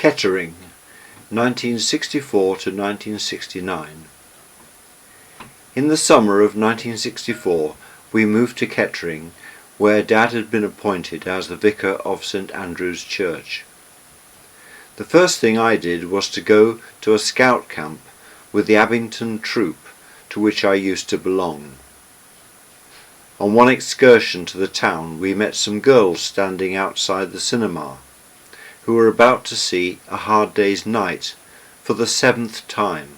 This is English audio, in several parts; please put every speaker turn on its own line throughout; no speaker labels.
Kettering, 1964 to 1969. In the summer of 1964 we moved to Kettering, where Dad had been appointed as the vicar of St Andrew's Church. The first thing I did was to go to a scout camp with the Abington troop to which I used to belong. On one excursion to the town we met some girls standing outside the cinema, who were about to see A Hard Day's Night for the 7th time.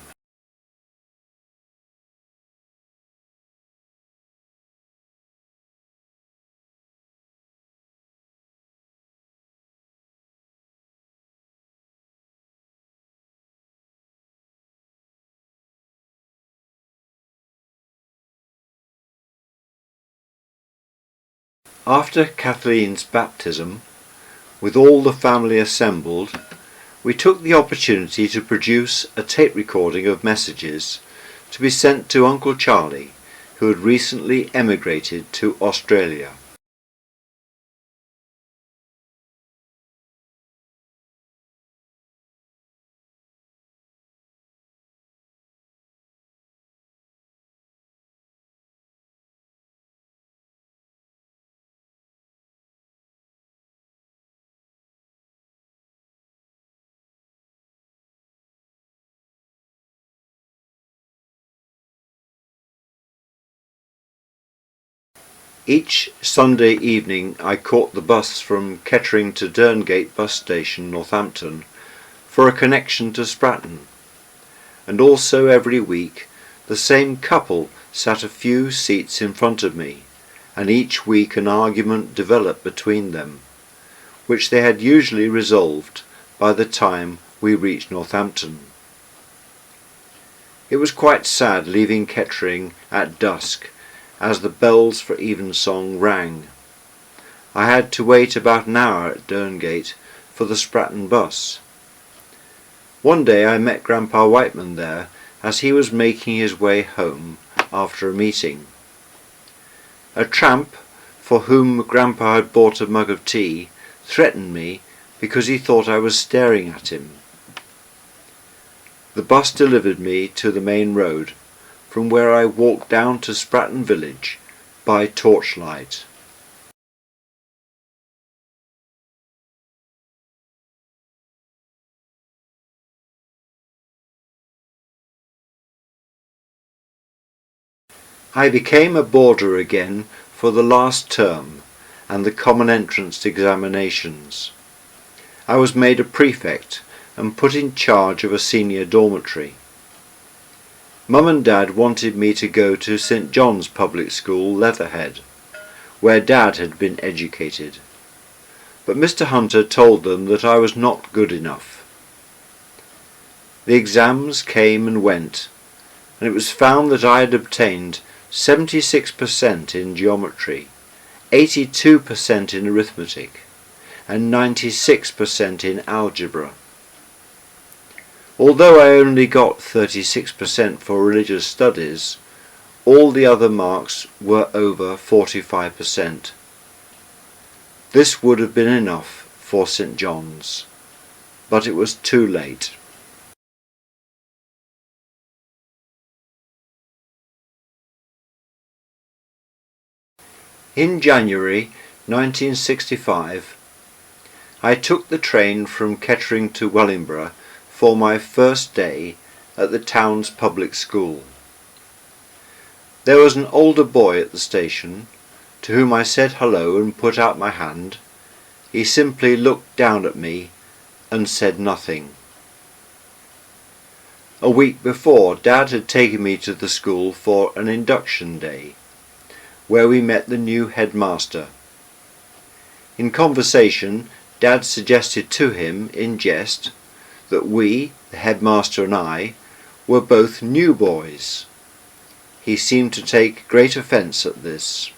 After Kathleen's baptism, with all the family assembled, we took the opportunity to produce a tape recording of messages to be sent to Uncle Charlie, who had recently emigrated to Australia. Each Sunday evening I caught the bus from Kettering to Derngate bus station, Northampton, for a connection to Stratton, and also every week the same couple sat a few seats in front of me, and each week an argument developed between them, which they had usually resolved by the time we reached Northampton. It was quite sad leaving Kettering at dusk as the bells for evensong rang. I had to wait about an hour at Derngate for the Stratton bus. One day I met Grandpa Whiteman there as he was making his way home after a meeting. A tramp, for whom Grandpa had bought a mug of tea, threatened me because he thought I was staring at him. The bus delivered me to the main road, from where I walked down to Stratton village by torchlight. I became a boarder again for the last term and the common entrance examinations. I was made a prefect and put in charge of a senior dormitory. Mum and Dad wanted me to go to St John's Public School, Leatherhead, where Dad had been educated, but Mr Hunter told them that I was not good enough. The exams came and went, and it was found that I had obtained 76% in geometry, 82% in arithmetic, and 96% in algebra. Although I only got 36% for religious studies, all the other marks were over 45%. This would have been enough for St John's, but it was too late. In January 1965, I took the train from Kettering to Wellingborough for my first day at the town's public school. There was an older boy at the station, to whom I said hello and put out my hand. He simply looked down at me and said nothing. A week before, Dad had taken me to the school for an induction day, where we met the new headmaster. In conversation, Dad suggested to him, in jest, that we, the headmaster and I, were both new boys. He seemed to take great offence at this.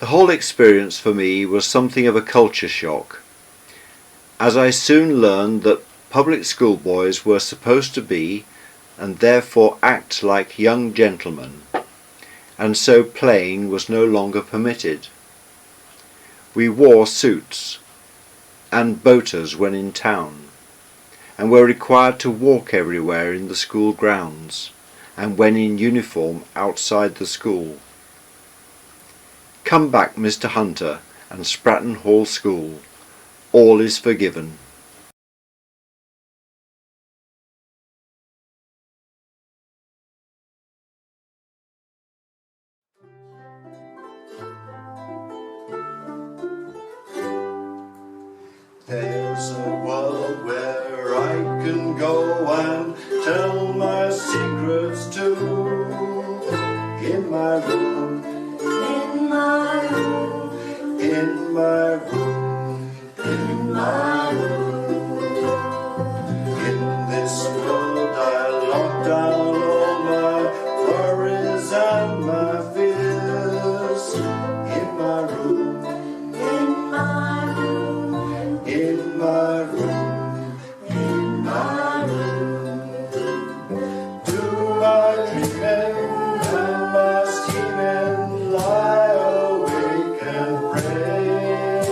The whole experience for me was something of a culture shock, as I soon learned that public school boys were supposed to be, and therefore act like young gentlemen, and so playing was no longer permitted. We wore suits, and boaters when in town, and were required to walk everywhere in the school grounds, and when in uniform outside the school. Come back, Mr. Hunter, and Spratton Hall School. All is forgiven.
There's a world where I can go and tell my secrets to. In my room, in my room, in my room, in my room. In this world I lock down all my worries and my fears. In my room, in my room, in my room, in my room. Do my dreaming and my scheming, lie awake and pray.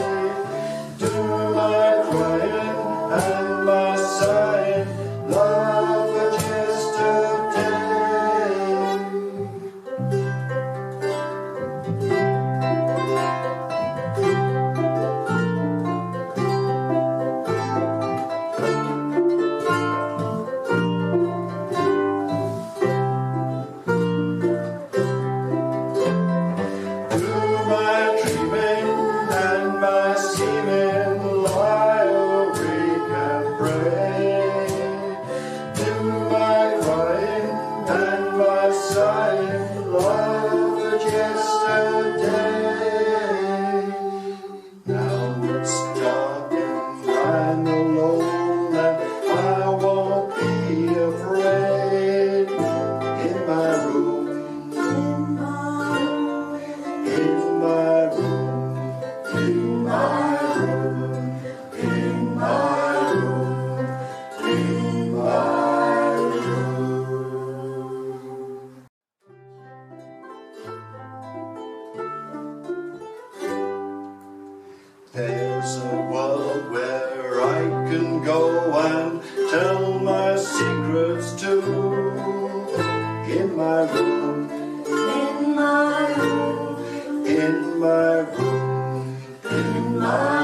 Do my crying and my sighing, love for just a day. Do my dreaming and my scheming, lie awake and pray. Do my crying and my sighing, love for just a day. Now it's dark and I'm alone and I won't be afraid. In my room, in my room, in my room, in my room, in my room, in my room. There's a world where I can go and tell my secrets to. In my room, in my room, in my room, in my